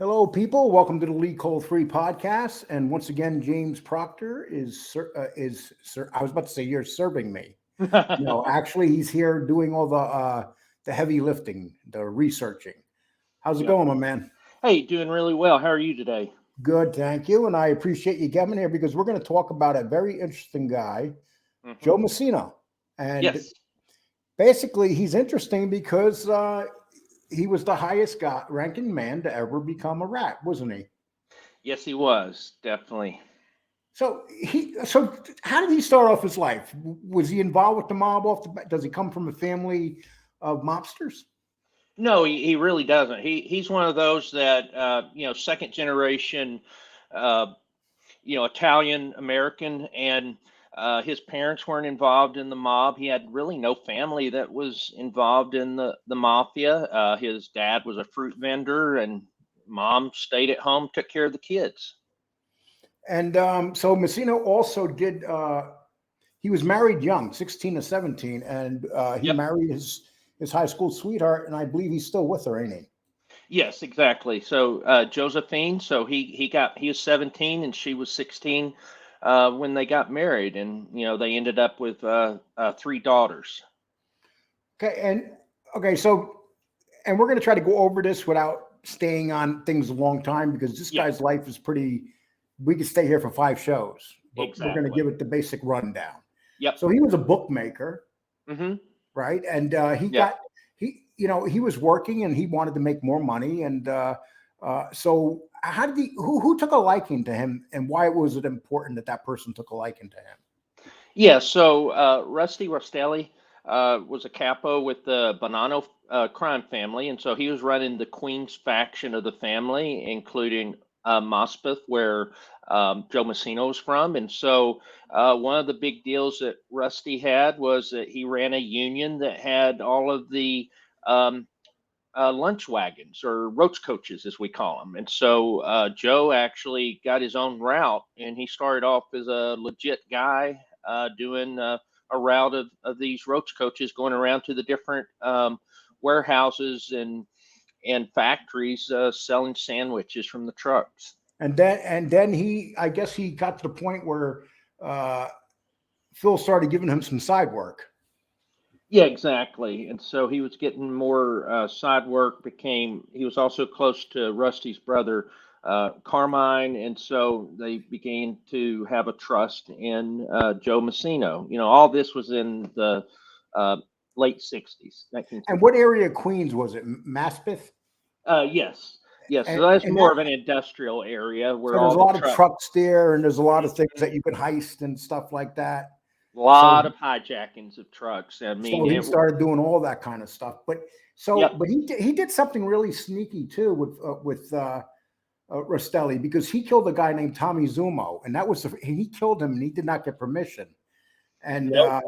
Hello, people. Welcome to the Lee Cole 3 podcast. And once again, James Proctor I was about to say you're serving me. No, actually, he's here doing all the heavy lifting, the researching. How's it Yep. going, my man? Hey, doing really well. How are you today? Good, thank you. And I appreciate you coming here because we're going to talk about a very interesting guy, Hmm. Joe Massino. And Yes. basically, he's interesting because he was the highest ranking man to ever become a rat, wasn't he? Yes, he was. Definitely. So how did he start off his life? Was he involved with the mob off the bat? Does he come from a family of mobsters? No, he really doesn't. He's one of those that second generation uh, Italian American, and his parents weren't involved in the mob. He had really no family that was involved in the mafia. His dad was a fruit vendor, and mom stayed at home, took care of the kids. And so Massino also did. He was married young, 16 to 17, and he Yep. married his high school sweetheart, and I believe he's still with her, ain't he? Yes, exactly. So Josephine, so he was 17 and she was 16 when they got married, and they ended up with three daughters. Okay, and we're going to try to go over this without staying on things a long time because this Yeah, guy's life is pretty. We could stay here for 5 shows, but we're going to exactly. give it the basic rundown. Yep. So he was a bookmaker, Hmm. right? And Yeah. he was working and he wanted to make more money. And so how did who took a liking to him, and why was it important that that person took a liking to him? Yeah. So Rusty Rostelli was a capo with the Bonanno crime family, and so he was running the Queens faction of the family, including Mospeth, where Joe Massino was from. And so one of the big deals that Rusty had was that he ran a union that had all of the um, lunch wagons, or roach coaches, as we call them. And so Joe actually got his own route, and he started off as a legit guy doing a route of these roach coaches going around to the different warehouses and factories selling sandwiches from the trucks. And then I guess he got to the point where uh, Phil started giving him some side work. Yeah, exactly. And so he was getting more side work. He was also close to Rusty's brother, Carmine, and so they began to have a trust in Joe Massino. All this was in the uh, late '60s, And 1960s. what area of Queens was it? Maspeth? Yes, yes. So And, that's and more that of an industrial area so where there's all a the lot of truck, trucks there, and there's a lot of things Mhm. that you could heist and stuff like that. So Lot of hijackings of trucks. I mean, so he started doing all that kind of stuff. yep, But he did something really sneaky too with Rostelli, because he killed a guy named Tommy Zumo, and he killed him, and he did not get permission. And nope,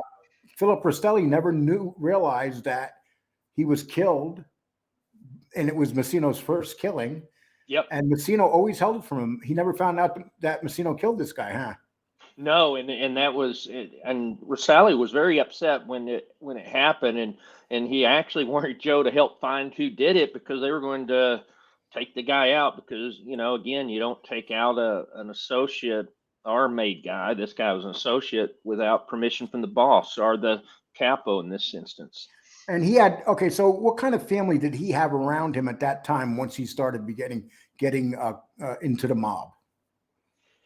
Philip Rostelli never realized that he was killed, and it was Massino's first killing. yep. And Massino always held it from him. He never found out that Massino killed this guy, huh? No, and that was it. And Sally was very upset when it happened, and he actually wanted Joe to help find who did it because they were going to take the guy out because again, you don't take out an associate or made guy. This guy was an associate without permission from the boss or the capo in this instance. And he had okay. So, what kind of family did he have around him at that time once he started getting into the mob?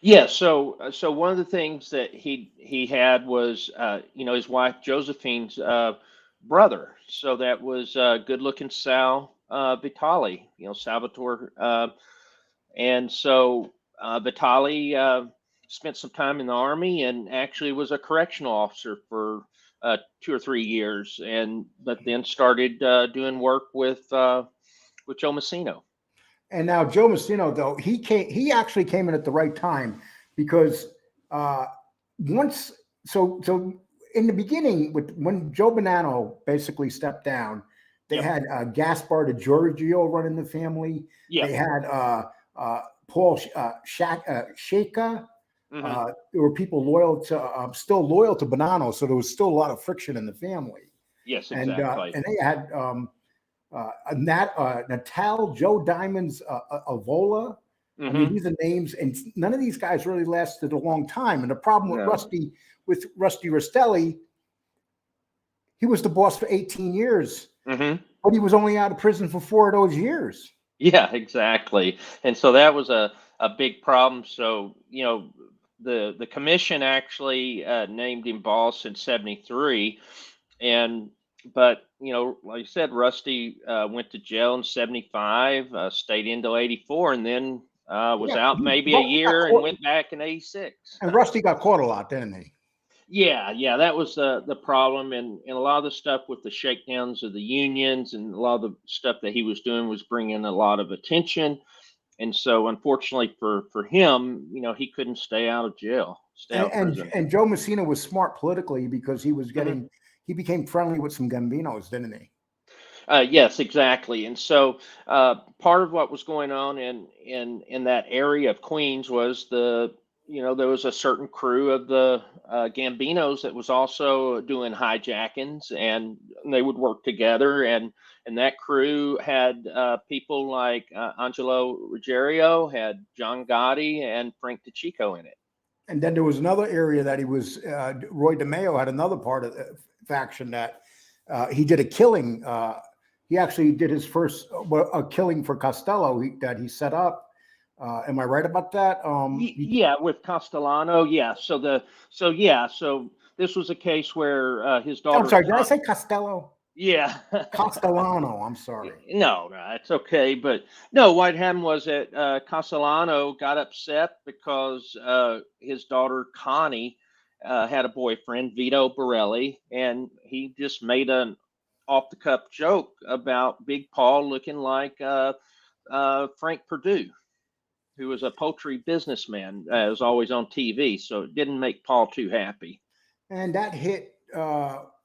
Yeah, so one of the things that he had was his wife Josephine's brother. So that was good looking Sal Vitale, Salvatore, and so Vitale spent some time in the army and actually was a correctional officer for 2 or 3 years, and but then started doing work with Joe Massino. And now Joe Massino, though he actually came in at the right time because uh, once so in the beginning with when Joe Bonanno basically stepped down, they Yep. had Gaspar de Giorgio running the family. They Yep. had Paul Shaka. Hmm. There were people still loyal to Bonanno, so there was still a lot of friction in the family. Yes, And exactly. and they had Natal, Joe Diamonds, Avola. I mean, these are names, and none of these guys really lasted a long time. And the problem with Rusty Rastelli, he was the boss for 18 years, but he was only out of prison for 4 of those years. Yeah, exactly. And so that was a big problem. So, the commission actually named him boss in 73. But, like you said, Rusty went to jail in 75, stayed until 84, and then was out maybe a year and went back in 86. And Rusty got caught a lot, didn't he? Yeah, that was the problem, and a lot of the stuff with the shakedowns of the unions and a lot of the stuff that he was doing was bringing a lot of attention, and so unfortunately for him, he couldn't stay out of jail, stay out of prison. And Joe Massino was smart politically because he was getting he became friendly with some Gambinos, didn't he? Yes, exactly. And so part of what was going on in that area of Queens was there was a certain crew of the Gambinos that was also doing hijackings, and they would work together. And that crew had people like Angelo Ruggiero, had John Gotti, and Frank DeCicco in it. And then there was another area that he was, Roy DeMeo had another part of the faction that he did a killing. He actually did his first a killing for Costello that he set up. Am I right about that? Yeah, with Castellano. Yeah. So this was a case where his daughter. I'm sorry. Did I say Costello? Yeah. Castellano. I'm sorry. No, it's okay. But no, what happened was that Castellano got upset because his daughter Connie had a boyfriend, Vito Borelli, and he just made an off-the-cuff joke about Big Paul looking like Frank Perdue, who was a poultry businessman, was always on TV. So it didn't make Paul too happy. And that hit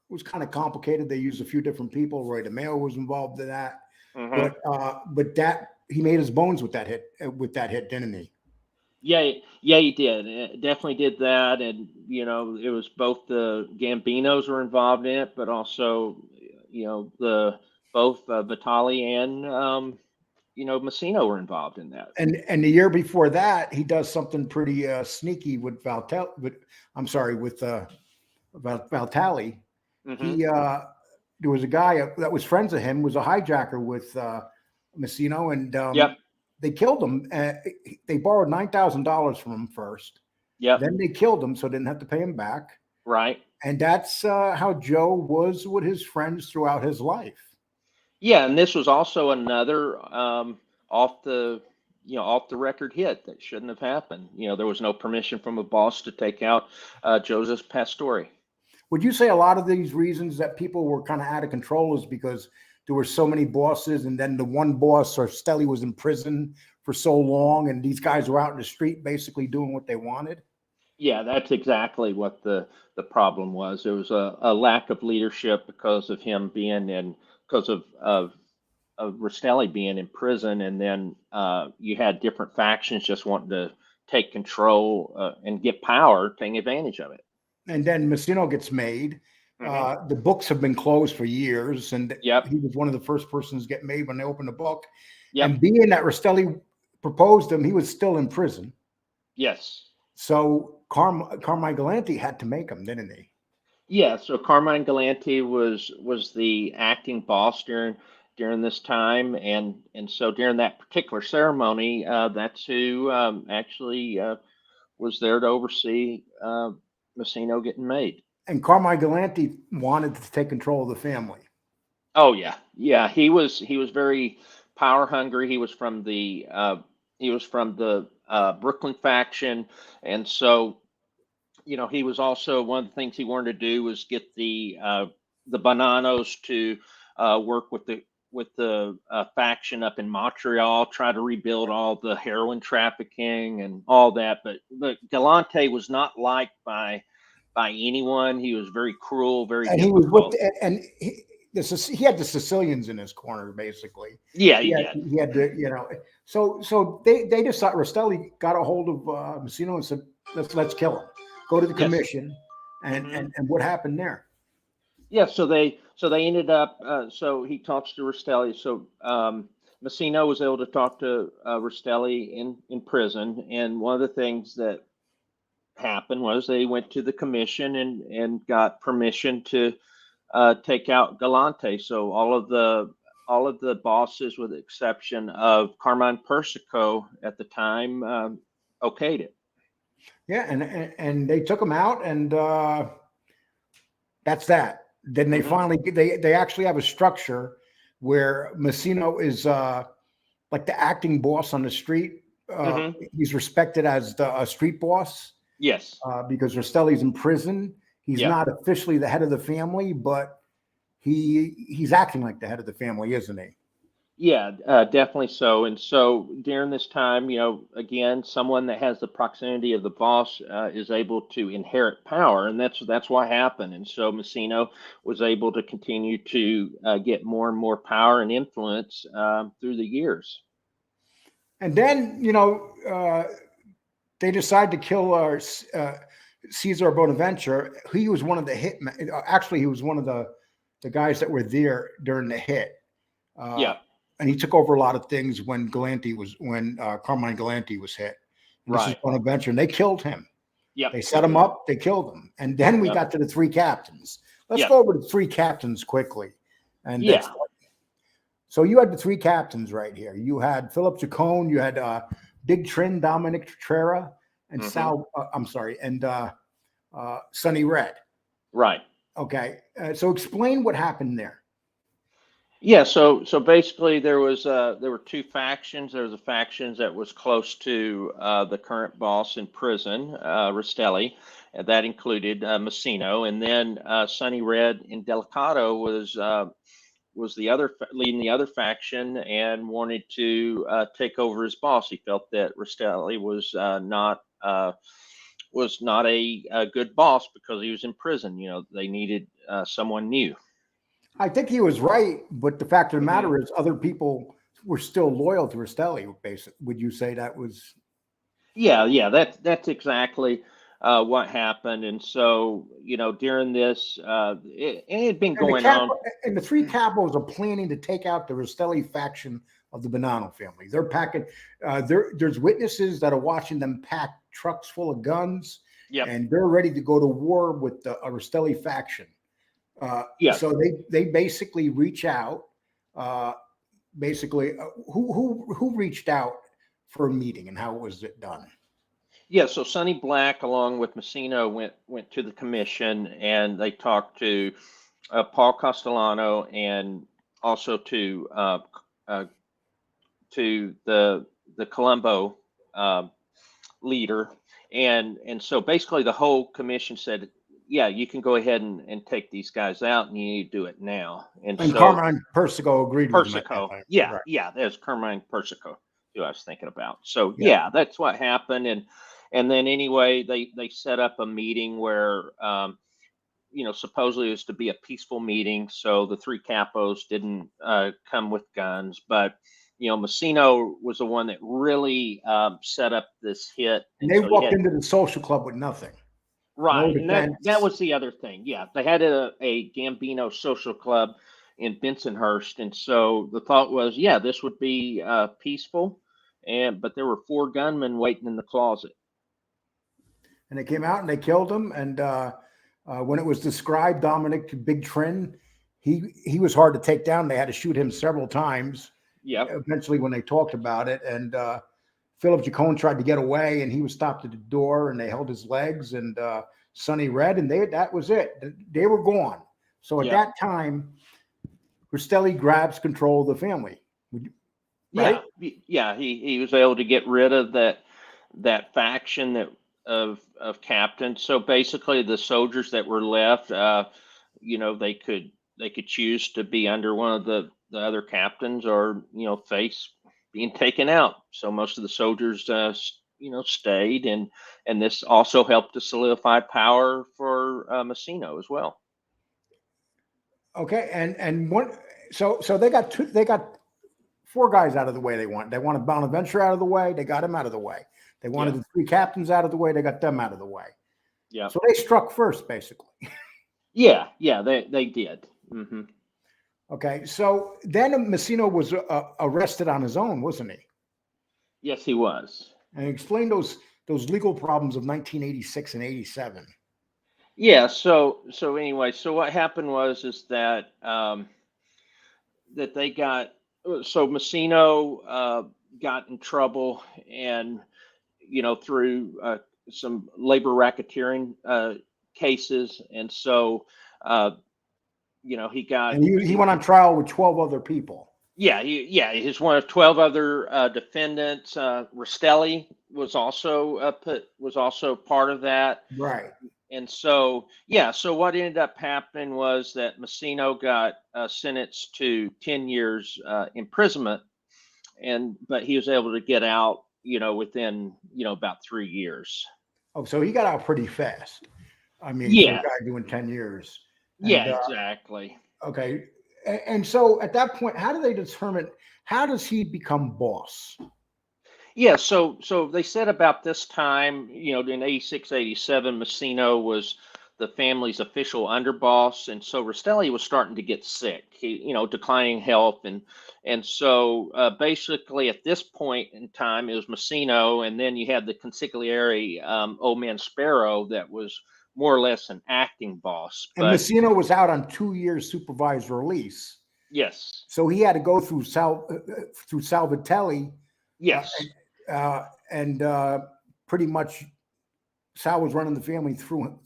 was kind of complicated. They used a few different people. Roy DeMeo was involved in that. But that he made his bones with that hit, didn't he? Yeah, he did. It definitely did that. And, it was both the Gambinos were involved in it, but also, both Vitale and, Massino were involved in that. And the year before that, he does something pretty sneaky with Vitale. There was a guy that was friends of him, was a hijacker with Massino, and they killed him. They borrowed $9,000 from him first. Then they killed him, so they didn't have to pay him back. Right. And that's how Joe was with his friends throughout his life. Yeah, and this was also another off the record hit that shouldn't have happened. There was no permission from a boss to take out Joseph Pastore. Would you say a lot of these reasons that people were kind of out of control is because there were so many bosses, and then the one boss, or Stelly, was in prison for so long, and these guys were out in the street basically doing what they wanted? Yeah, that's exactly what the problem was. There was a lack of leadership because of him because of Rastelli being in prison, and then you had different factions just wanting to take control and get power, taking advantage of it. And then Massino gets made. The books have been closed for years, and he was one of the first persons to get made when they opened the book. And being that Rastelli proposed him, he was still in prison. Yes. So Carmine Galante had to make him, didn't he? Yeah. So Carmine Galante was the acting boss during this time, and so during that particular ceremony, that's who actually was there to oversee Massino getting made. And Carmine Galante wanted to take control of the family. Oh yeah. He was very power hungry. He was from the Brooklyn faction, and so he was also, one of the things he wanted to do was get the Bonannos to work with the faction up in Montreal, try to rebuild all the heroin trafficking and all that. But Galante was not liked by anyone. He was very cruel, very and difficult. He had the Sicilians in his corner, basically. Yeah, he had the, so they decided, Rastelli got a hold of Massino and said, let's kill him. Go to the commission. And what happened there? Yeah, so they So they ended up. So he talks to Rastelli. So Massino was able to talk to Rastelli in prison, and one of the things that happened was they went to the commission and got permission to take out Galante. So all of the bosses, with the exception of Carmine Persico at the time, okayed it. Yeah, and they took him out, and that's that. Then they finally they actually have a structure where Massino is like the acting boss on the street. He's respected as the street boss. Yes. Because Rastelli's in prison. He's not officially the head of the family, but he's acting like the head of the family, isn't he? Yeah, definitely so. And so during this time, again, someone that has the proximity of the boss is able to inherit power, and that's what happened. And so Massino was able to continue to get more and more power and influence through the years. And then, they decide to kill Caesar Bonaventure. He was one of the hitmen. Actually, he was one of the guys that were there during the hit. And he took over a lot of things when Carmine Galante was hit. This is Bonaventure, and they killed him. They set him up, they killed him. And then we got to the three captains. Let's go over the three captains quickly. And so you had the three captains right here. You had Philip Ciccone, you had Big Trin, Dominic Cicale, and Sonny Red. Right. Okay. So explain what happened there. Yeah, so basically there were two factions. There was a faction that was close to the current boss in prison, Rastelli, and that included Massino, and then Sonny Red in Delicato was leading the other faction and wanted to take over as boss. He felt that Rastelli was not a good boss because he was in prison. They needed someone new. I think he was right, but the fact of the matter is other people were still loyal to Rastelli, basically. Would you say that was? Yeah, that's exactly what happened. And so, during this, it had been going on. And the three capos are planning to take out the Rastelli faction of the Bonanno family. They're packing, there's witnesses that are watching them pack trucks full of guns, and they're ready to go to war with the Rastelli faction. So they basically reach out. Who reached out for a meeting, and how was it done? Yeah, so Sonny Black, along with Massino, went to the commission, and they talked to Paul Castellano and also to the Colombo leader, and so basically the whole commission said, yeah, you can go ahead and take these guys out, and you need to do it now. And so Carmine Persico agreed with Persico. There's Carmine Persico who I was thinking about. So that's what happened. And then anyway, they set up a meeting where supposedly it was to be a peaceful meeting. So the three capos didn't come with guns, but Massino was the one that really set up this hit. And they walked into the social club with nothing. Right, and that was the other thing. Yeah, they had a Gambino social club in Bensonhurst, and so the thought was, this would be peaceful, but there were 4 gunmen waiting in the closet. And they came out and they killed him. And when it was described, Dominic Big Trin, he was hard to take down. They had to shoot him several times. Yeah. Eventually, when they talked about it, and Philip Ciccone tried to get away, and he was stopped at the door, and they held his legs, and Sonny Red, and that was it. They were gone. So at that time, Rastelli grabs control of the family. Right? Yeah. He was able to get rid of that faction of captains. So basically, the soldiers that were left, they could choose to be under one of the other captains, or face being taken out. So most of the soldiers, stayed, and this also helped to solidify power for Massino as well. Okay, and so they got 4 guys out of the way. They wanted Bonaventure out of the way. They got him out of the way. They wanted the 3 captains out of the way. They got them out of the way. Yeah. So they struck first, basically. Yeah, they did. Mm-hmm. Okay, so then Massino was arrested on his own, wasn't he? Yes, he was. And explain those legal problems of 1986 and 87. Yeah. So anyway, so what happened was is that that they got so Massino got in trouble, and through some labor racketeering cases, and so uh, he got And he went on trial with 12 other people. he's one of 12 other defendants. Rastelli was also part of that. Right. And so, so what ended up happening was that Massino got sentenced to 10 years imprisonment, but he was able to get out, within, about 3 years. Oh, so he got out pretty fast. I mean, for a Yeah, guy doing 10 years. yeah, And exactly. okay. And so at that point, how does he become boss? Yeah, so they said about this time, in 86, 87, Massino was the family's official underboss, and so Rastelli was starting to get sick. He, declining health, and so basically at this point in time, it was Massino, and then you had the consigliere, Old Man Sparrow, that was more or less an acting boss. And But Massino was out on 2 years supervised release. yes, So he had to go through Sal Vitale, yes. and pretty much Sal was running the family through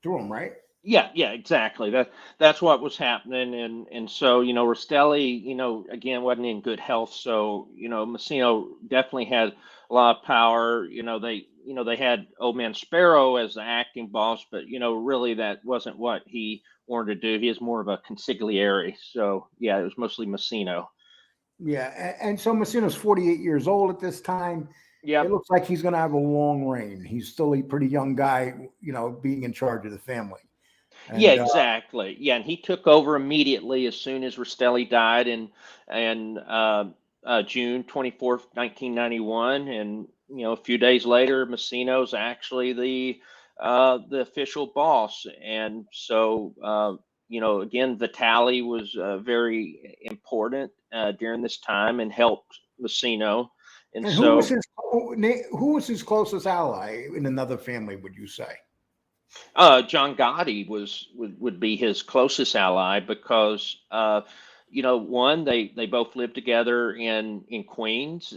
him, right? Yeah, exactly. That's what was happening, and so Rastelli, again wasn't in good health, so Massino definitely had a lot of power. They had Old Man Sparrow as the acting boss, but really that wasn't what he wanted to do. He is more of a consigliere, so yeah, it was mostly Massino. Yeah, and so Massino's 48 years old at this time. It Yep. looks like he's going to have a long reign. He's still a pretty young guy, being in charge of the family. Yeah, And exactly. Yeah, and he took over immediately as soon as Rastelli died in June 24th, 1991, and a few days later, Massino's actually the official boss, and so again, Vitale was very important during this time and helped Massino, and and so. who was his closest ally in another family? Would you say? John Gotti would be his closest ally because one, they both lived together in Queens.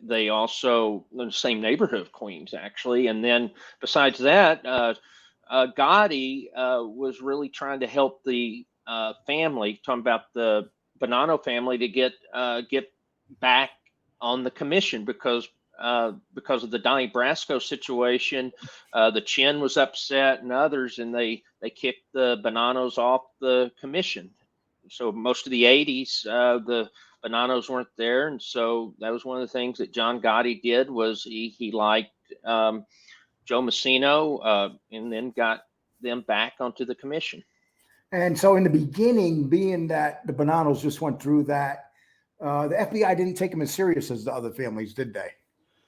They also in the same neighborhood of Queens, actually. And then besides that, Gotti was really trying to help the family, talking about the Bonanno family, to get back on the commission because of the Donnie Brasco situation. The Chin was upset and others, and they kicked the Bonannos off the commission. So most of the 80s, the Bonannos weren't there, and so that was one of the things that John Gotti did was he liked Joe Massino, and then got them back onto the commission. And so in the beginning, being that the Bonannos just went through that, the FBI didn't take them as serious as the other families, did they?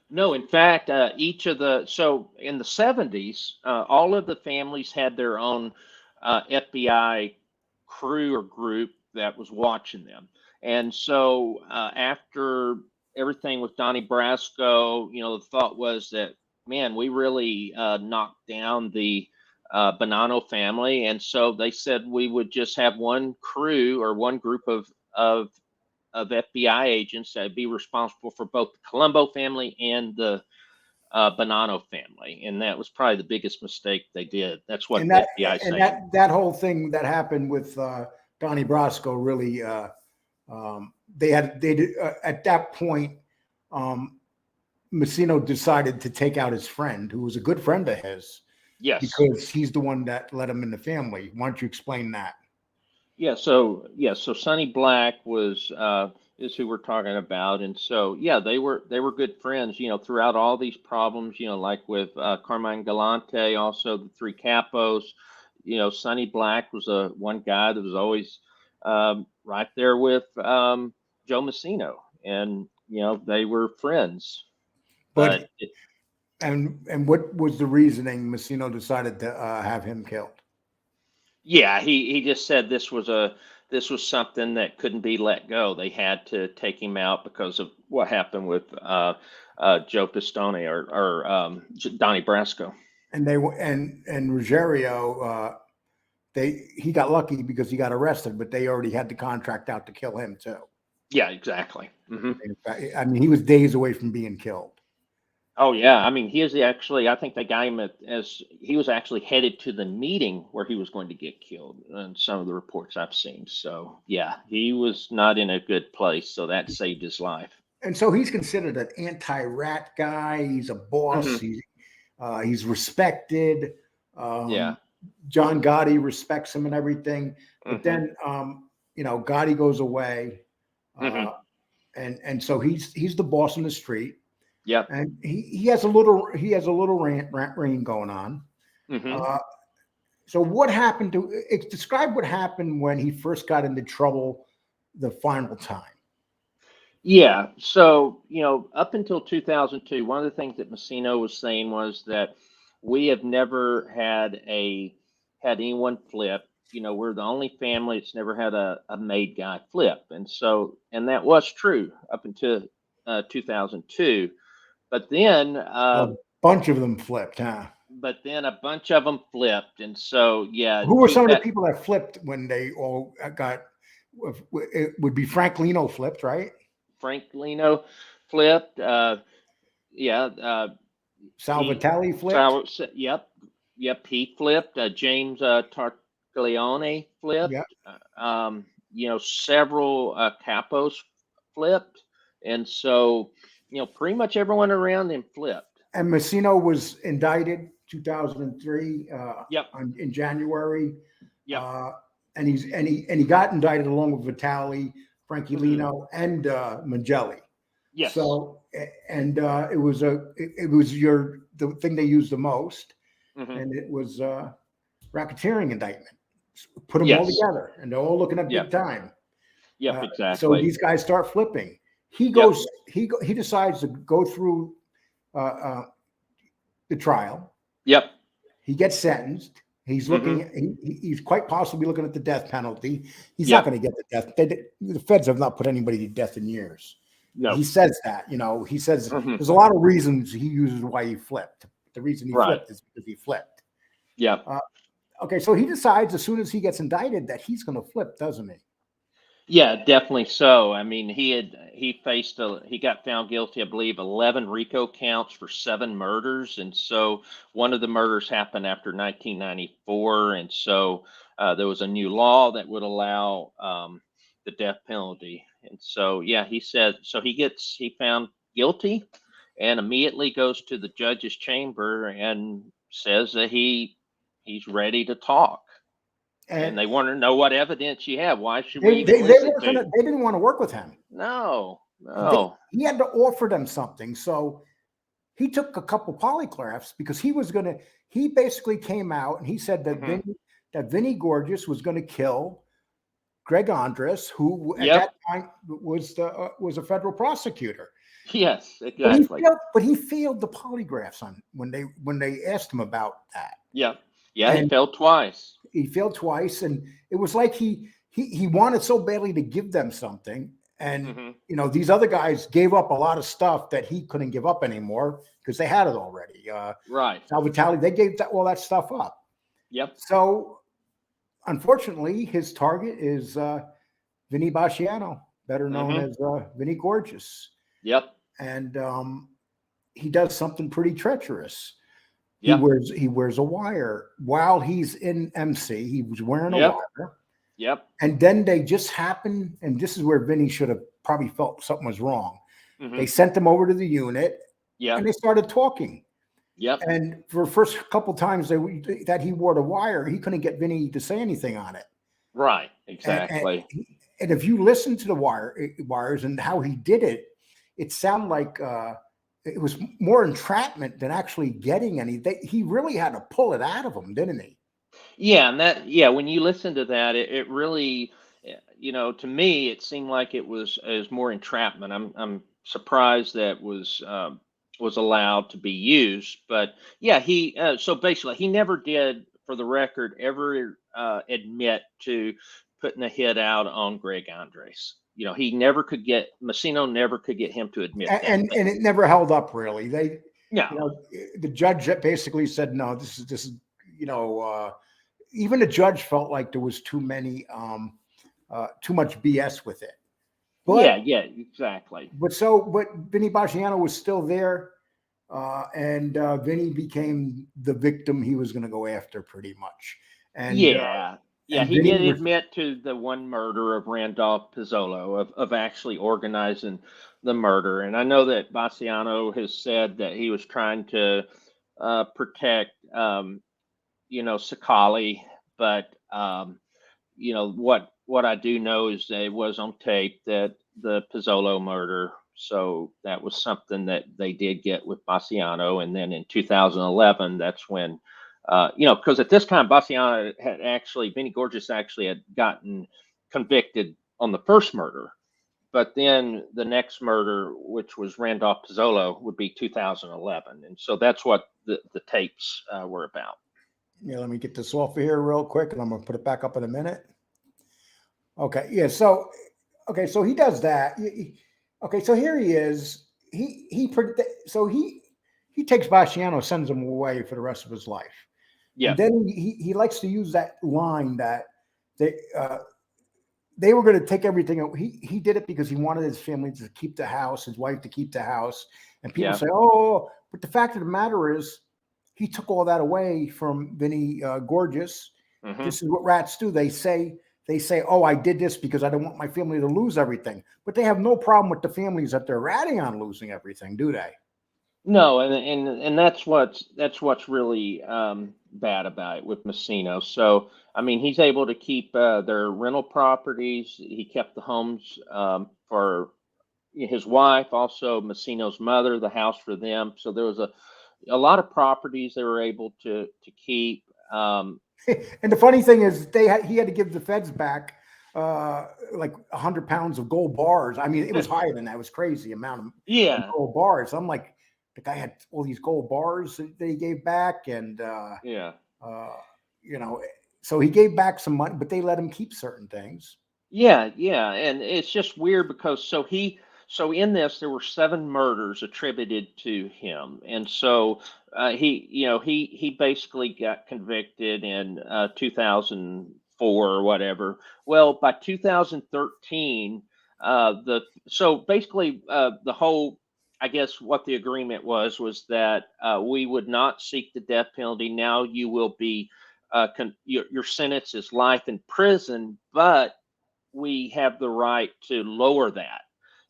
No, in fact, so in the 70s, all of the families had their own FBI crew or group that was watching them. And so after everything with Donnie Brasco, the thought was that, man, we really knocked down the Bonanno family. And so they said we would just have one crew or one group of FBI agents that would be responsible for both the Colombo family and the Bonanno family, and that was probably the biggest mistake they did. That's what And the FBI is saying. that whole thing that happened with Donnie Brasco really, they did at that point. Massino decided to take out his friend, who was a good friend of his, Yes. because he's the one that let him in the family. Why don't you explain that? So Sonny Black is who we're talking about, and so they were good friends, throughout all these problems, like with Carmine Galante, also the three capos. Sonny Black was one guy that was always right there with Joe Massino, and they were friends. But and what was the reasoning Massino decided to have him killed? Yeah, he just said this was something that couldn't be let go. They had to take him out because of what happened with Joe Pistone or Donnie Brasco. And and Ruggiero, he got lucky because he got arrested, but they already had the contract out to kill him too. Yeah, exactly. In fact, I mean, he was days away from being killed. Oh yeah, I mean, he is actually. I think they got him as he was actually headed to the meeting where he was going to get killed. In some of the reports I've seen. So yeah, he was not in a good place. So that saved his life. And so he's considered an anti-rat guy. He's a boss. Hmm. He's respected. Yeah. John Gotti respects him and everything. But Hmm. then, Gotti goes away, Hmm. and so he's the boss in the street, Yep. and he has a little reign going on. Hmm. Uh, so what happened describe what happened when he first got into trouble the final time? Yeah. So, up until 2002, one of the things that Massino was saying was that we have never had anyone flip. We're the only family that's never had a made guy flip. And that was true up until 2002. But then, A bunch of them flipped, huh? a bunch of them flipped. And so, yeah, Who were some of the people that flipped when they all got? It would be Frank Lino flipped, right? Frank Lino flipped. Yeah. Sal He, Vitale flipped. yep, yep, he flipped. James Tartaglione Yeah, flipped. Several capos flipped, and so pretty much everyone around him flipped. and Massino was indicted 2003 Yep, in January, yep. uh, and he got indicted along with Vitale, Frankie Hmm. Lino, and Mangelli. Yes. So it was the thing they used the most, Hmm. and it was racketeering indictment. Put them all Yes. together, and they're all looking at big Yep. time. Yep. So Exactly. these guys start flipping. Yep. He decides to go through uh, uh, the trial. Yep. He gets sentenced. He's Hmm. he's quite possibly looking at the death penalty. He's not Yep. going to get the death. The feds have not put anybody to death in years. No. He says that, he says Hmm. there's a lot of reasons he uses why he flipped. The reason he Right. flipped is because he flipped. Yep. Uh, okay, so he decides as soon as he gets indicted that he's going to flip, doesn't he? Yeah, definitely so. I mean, he got found guilty, I believe, 11 RICO counts for 7 murders, and so one of the murders happened after 1994, and so there was a new law that would allow the death penalty, and so yeah, he found guilty, and immediately goes to the judge's chamber and says that he's ready to talk. And And they want to know what evidence you have. Why should we they even they, they listen weren't to gonna. you? They didn't want to work with him. No, no. He had to offer them something. So he took a couple polygraphs because he was going to. He basically came out and he said that Hmm. Vinny Gorgeous was going to kill Greg Andres, who at that Yep. time was a federal prosecutor. Yes, But exactly. he failed the polygraphs on when they asked him about that, Yep. Yeah, he and failed twice. he failed twice. And it was like he wanted so badly to give them something, and Hmm. these other guys gave up a lot of stuff that he couldn't give up anymore because they had it already. Right. Sal Vitale, they gave all that stuff up. Yep. So unfortunately, his target is Vinny Basciano, better known Hmm. as Vinny Gorgeous, Yep. and he does something pretty treacherous. Yep. He wears a wire while he's in MC. He was wearing a Yep. wire, Yep. and then they just happened, and this is where Vinny should have probably felt something was wrong. Hmm. They sent him over to the unit, and Yep. they started talking. Yep. And for the first couple times that he wore the wire, he couldn't get Vinny to say anything on it. Right. And and, Exactly. and if you listen to the wires and how he did it, it sounded like it was more entrapment than actually getting any. He really had to pull it out of him, didn't he? Yeah, and when you listen to that, it really, to me, it seemed like it was more entrapment. I'm surprised that was allowed to be used, but yeah, he so basically he never did, for the record, ever admit to putting a hit out on Greg Andres. Massino never could get him to admit that. And it never held up really. No. The judge basically said, no, this is, even the judge felt like there was too much BS with it. But, yeah, exactly. But Vinny Basciano was still there. And Vinny became the victim he was going to go after pretty much. And he did admit to the one murder of Randolph Pizzolo, of actually organizing the murder. And I know that Basciano has said that he was trying to protect, Cicale, but what I do know is that it was on tape, that the Pizzolo murder. So that was something that they did get with Basciano. And then in 2011, that's when, because at this time, Vinny Gorgeous actually had gotten convicted on the first murder. But then the next murder, which was Randolph Pizzolo, would be 2011. And so that's what the tapes were about. Yeah, let me get this off of here real quick, and I'm going to put it back up in a minute. Okay, yeah, so he does that. Okay, so here he is. He takes Basciano, sends him away for the rest of his life. Yeah. And then he likes to use that line that they were going to take everything. He did it because he wanted his family to keep the house, his wife to keep the house. And people say, oh, but the fact of the matter is, he took all that away from Vinny Gorgeous. Mm-hmm. This is what rats do. They say, oh, I did this because I don't want my family to lose everything. But they have no problem with the families that they're ratting on losing everything, do they? No, and that's what's really bad about it with Massino. So, I mean, he's able to keep their rental properties. He kept the homes for his wife, also Massino's mother, the house for them. So there was a lot of properties they were able to keep. And the funny thing is, he had to give the feds back like 100 pounds of gold bars. I mean, it was higher than that. It was crazy amount of gold bars. I'm like, the guy had all these gold bars that he gave back, and so he gave back some money, but they let him keep certain things. Yeah, and it's just weird because so in this there were 7 murders attributed to him, and so he basically got convicted in 2004 or whatever. Well, by 2013, the whole, I guess what the agreement was that we would not seek the death penalty. Now you will be your sentence is life in prison, but we have the right to lower that.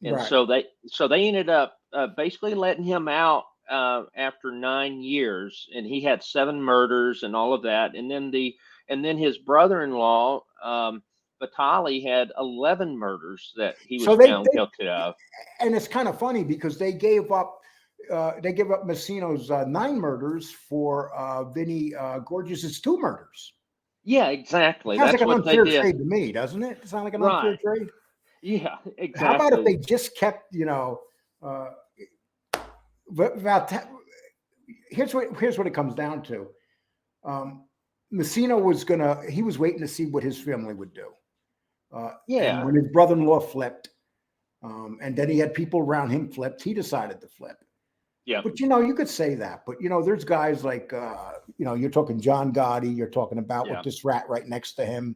And so they ended up basically letting him out after 9 years, and he had 7 murders and all of that. And then his brother-in-law Vitale had 11 murders that he was found guilty of. And it's kind of funny because they gave up Massino's 9 murders for Vinny Gorgeous's 2 murders. Yeah, exactly. Sounds like an unfair trade to me, doesn't it? Sound like an unfair trade? Yeah, exactly. How about if they just kept, here's what it comes down to. Massino he was waiting to see what his family would do. And when his brother-in-law flipped, and then he had people around him flipped, he decided to flip. Yeah. But, you could say that. But, there's guys like, you're talking John Gotti, you're talking about with this rat right next to him.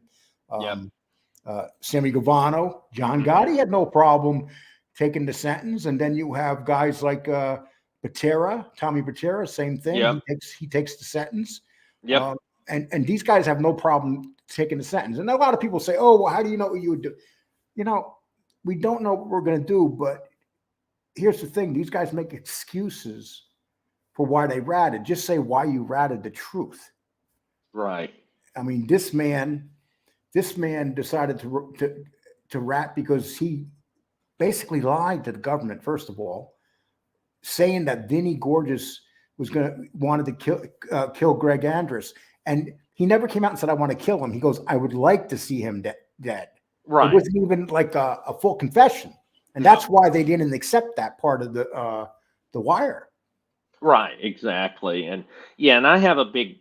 Sammy Gravano, John Gotti had no problem taking the sentence. And then you have guys like Tommy Patera, same thing. Yep. He takes the sentence. Yep. And these guys have no problem taking the sentence. And a lot of people say, oh, well, how do you know what you would do? We don't know what we're going to do, but here's the thing. These guys make excuses for why they ratted. Just say why you ratted the truth. Right. I mean, this man decided to rat because he basically lied to the government, first of all, saying that Vinny Gorgeous wanted to kill Greg Andres. And he never came out and said, I want to kill him. He goes, I would like to see him dead. Right. It wasn't even like a full confession. And that's why they didn't accept that part of the wire. Right, exactly. And yeah, and I have a big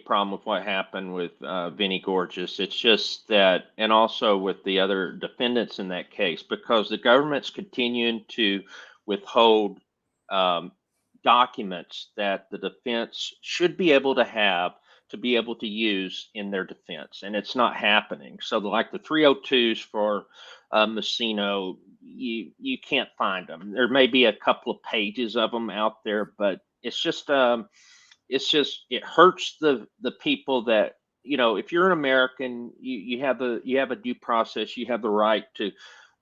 problem with what happened with Vinnie Gorgeous. It's just that, and also with the other defendants in that case, because the government's continuing to withhold um, documents that the defense should be able to have to be able to use in their defense, and it's not happening. So, like the 302s for Massino, you can't find them. There may be a couple of pages of them out there, but it hurts the people that, if you're an American, you have a due process. You have the right to,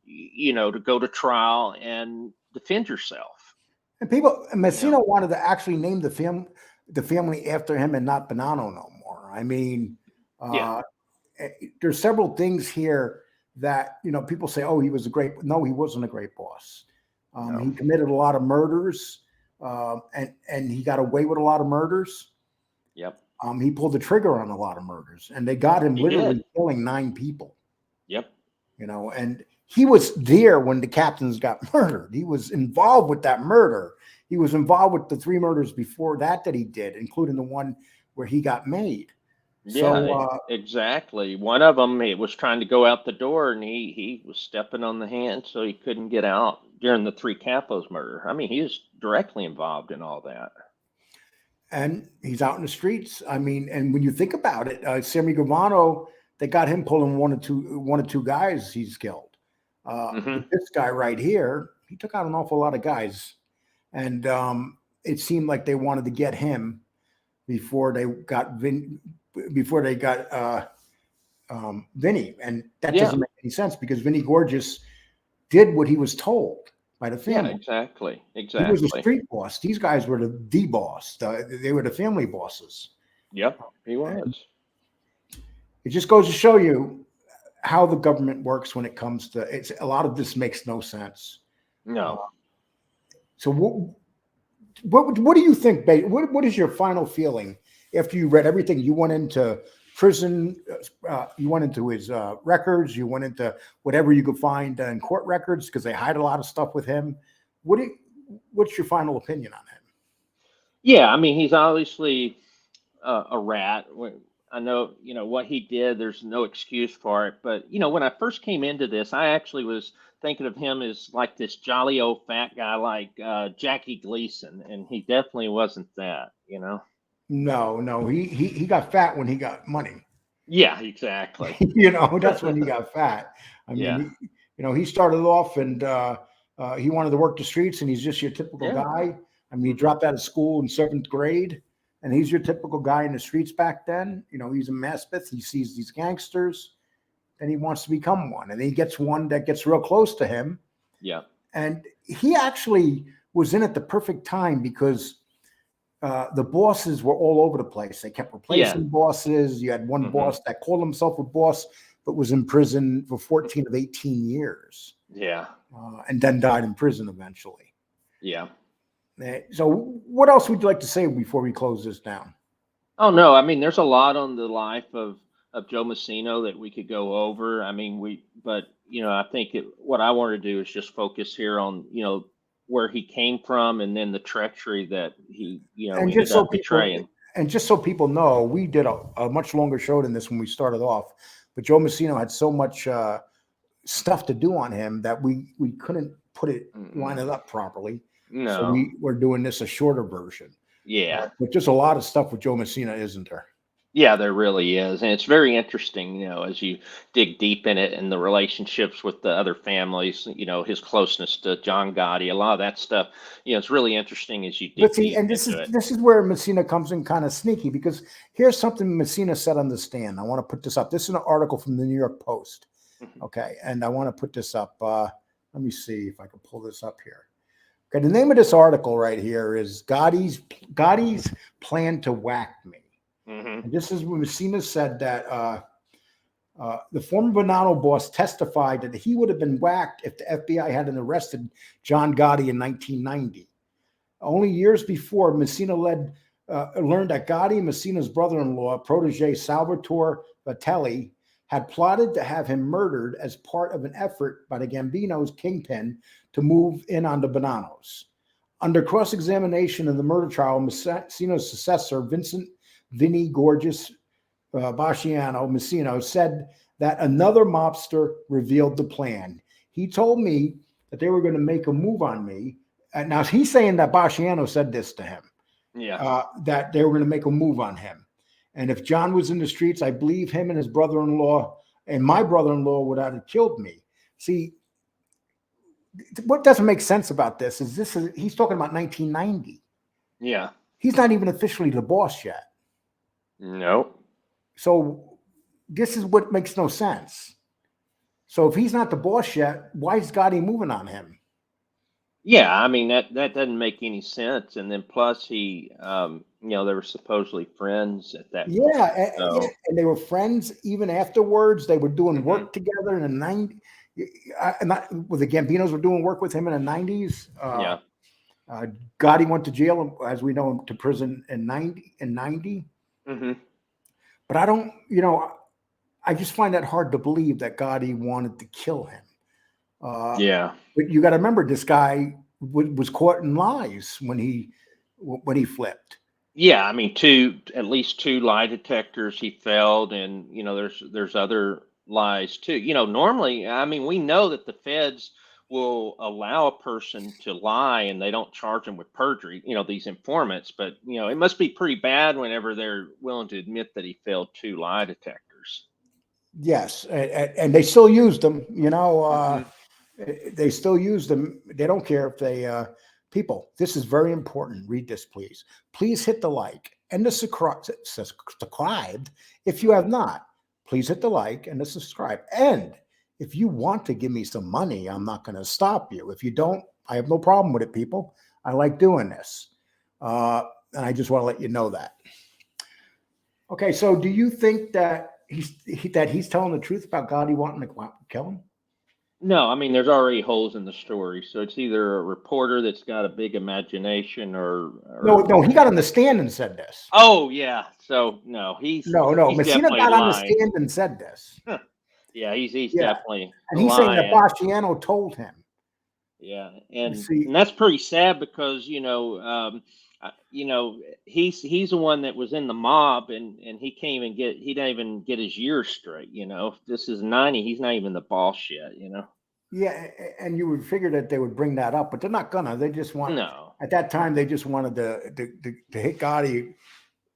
to go to trial and defend yourself. And people, You know, Massino wanted to actually name the family after him and not Bonanno no more. I mean, yeah, uh, there's several things here that people say, "Oh, he was a great." No, he wasn't a great boss. no, He committed a lot of murders, and he got away with a lot of murders. yep, He pulled the trigger on a lot of murders, and they got him he did, literally killing 9 people. yep, And he was there when the captains got murdered. He was involved with that murder. He was involved with the 3 murders before that he did, including the one where he got made. yeah, So, exactly. One of them, he was trying to go out the door, and he was stepping on the hand, so he couldn't get out during the three capos murder. I mean, he was directly involved in all that. and he's out in the streets. I mean, and when you think about it, Sammy Gravano, they got him pulling one or two guys he's killed. Hmm. But this guy right here, he took out an awful lot of guys, and it seemed like they wanted to get him before they got Vinny, and that Yeah, doesn't make any sense because Vinny Gorgeous did what he was told by the yeah, family. exactly, He was a exactly. street boss. These guys were the boss. They were the family bosses. Yep, he And was. it just goes to show you how the government works when it comes to it's. A lot of this makes no sense. Uh, No. so what do you think? What is your final feeling after you read everything? You went into prison. You went into his records. You went into whatever you could find in court records because they hide a lot of stuff with him. What do, what's your final opinion on him? Yeah, I mean, he's obviously a rat. I know, what he did. There's no excuse for it. But when I first came into this, I actually was thinking of him as like this jolly old fat guy, like Jackie Gleason, and he definitely wasn't that. No, no, he got fat when he got money. Yeah, exactly. That's when he got fat. I Yeah, mean, he started off and he wanted to work the streets, and he's just your typical yeah. guy. I mean, he Hmm. dropped out of school in 7th grade, and he's your typical guy in the streets back then. He's a Maspeth. He sees these gangsters, and he wants to become one, and he gets one that gets real close to him. Yeah. And he actually was in at the perfect time because the bosses were all over the place. They kept Yeah. replacing bosses. You had one Hmm. boss that called himself a boss, but was in prison for 14 of 18 years, Yeah. and then died in prison eventually. Yeah. So, what else would you like to say before we close this down? Oh no, I mean, there's a lot on the life of Joe Massino that we could go over. I mean, but I think what I want to do is just focus here on where he came from, and then the treachery that he And just ended so up people, betraying. know, we did a much longer show than this when we started off. But Joe Massino had so much stuff to do on him that we couldn't line Mm-mm. it up properly. So No. we're doing this a shorter version. Yeah. But just a lot of stuff with Joe Messina, isn't there? Yeah, there really is. And it's very interesting, as you dig deep in it and the relationships with the other families, his closeness to John Gotti, a lot of that stuff, it's really interesting as you But dig see, deep and this is into it. this is where Messina comes in kind of sneaky because here's something Messina said on the stand. I want to put this up. This is an article from the New York Post. Mhm. Okay, and I want to put this up. Let me see if I can pull this up here. Okay, the name of this article right here is Gotti's plan to whack me. Mhm. And this is when Messina said that the former Bonanno boss testified that he would have been whacked if the FBI hadn't arrested John Gotti in 1990. Only years before, Messina learned that Gotti, Messina's brother-in-law, protege Salvatore Vitale, had plotted to have him murdered as part of an effort by the Gambinos' kingpin to move in on the Bonannos. Under cross-examination in the murder trial, Massino's successor, Vinny Gorgeous Massino, said that another mobster revealed the plan. He told me that they were going to make a move on me. Now, he's saying that Basciano said this to him. Yeah. That they were going to make a move on him. And if John was in the streets, I believe him and his brother-in-law and my brother-in-law would have killed me. See, what doesn't make sense about this is he's talking about 1990. Yeah. He's not even officially the boss yet. No. So this is what makes no sense. So if he's not the boss yet, why is Gotti moving on him? Yeah, I mean that doesn't make any sense. And then plus he, they were supposedly friends at that point. Yeah, and they were friends even afterwards. They were doing work together in the 90s. The Gambinos were doing work with him in the 90s. Gotti went to jail, as we know, to prison in 90. Mm-hmm. But I just find that hard to believe that Gotti wanted to kill him. But you got to remember, this guy was caught in lies when he flipped. Yeah, I mean, at least two lie detectors he failed, and there's other lies too. Normally, I mean, we know that the feds will allow a person to lie and they don't charge them with perjury, these informants, but it must be pretty bad whenever they're willing to admit that he failed two lie detectors. Yes, and they still used them, they still use them. They don't care if they people, this is very important. Read this, please. Please hit the like and the subscribe if you have not. Please hit the like and the subscribe. And if you want to give me some money, I'm not going to stop you. If you don't, I have no problem with it, people. I like doing this. And I just want to let you know that. Okay, so do you think that he's telling the truth about Gotti wanting to kill him? No, I mean, there's already holes in the story. So it's either a reporter that's got a big imagination or no, he got on the stand and said this. Oh, yeah. So, no, he's Massino got on the lying. stand and said this. Yeah, he's definitely and he's saying that Basciano told him. Yeah, and that's pretty sad because he's the one that was in the mob, and he didn't even get his years straight. If this is 90, he's not even the boss yet. Yeah, and you would figure that they would bring that up, but they're not gonna. They just want at that time they just wanted to hit Gotti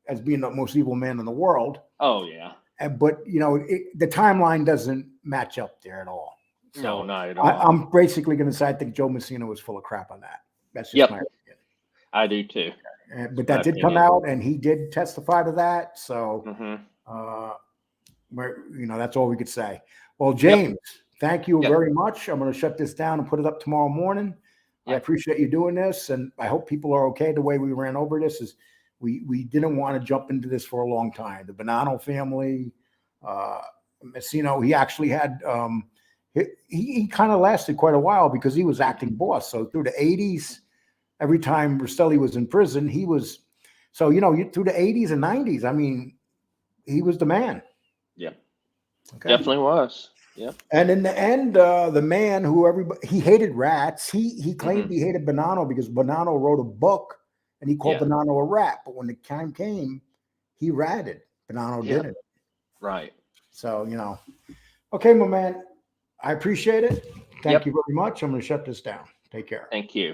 as being the most evil man in the world. Oh yeah. But the timeline doesn't match up there at all. So no, not at all. I'm basically going to say I think Joe Massino was full of crap on that. That's just my opinion. I do too. But that did come out, and he did testify to that. So, that's all we could say. Well, James, thank you very much. I'm going to shut this down and put it up tomorrow morning. I appreciate you doing this, and I hope people are okay. The way we ran over this is we didn't want to jump into this for a long time. The Bonanno family, Massino, he actually had he kind of lasted quite a while because he was acting boss. So through the 80s, every time Rastelli was in prison, he was through the 80s and 90s. I mean, he was the man. Yeah, definitely was. Yeah. And in the end, the man he hated rats. He claimed he hated Bonanno because Bonanno wrote a book and he called Bonanno a rat. But when the time came, he ratted. Bonanno didn't. Right. So, okay, my man, I appreciate it. Thank you very much. I'm going to shut this down. Take care. Thank you.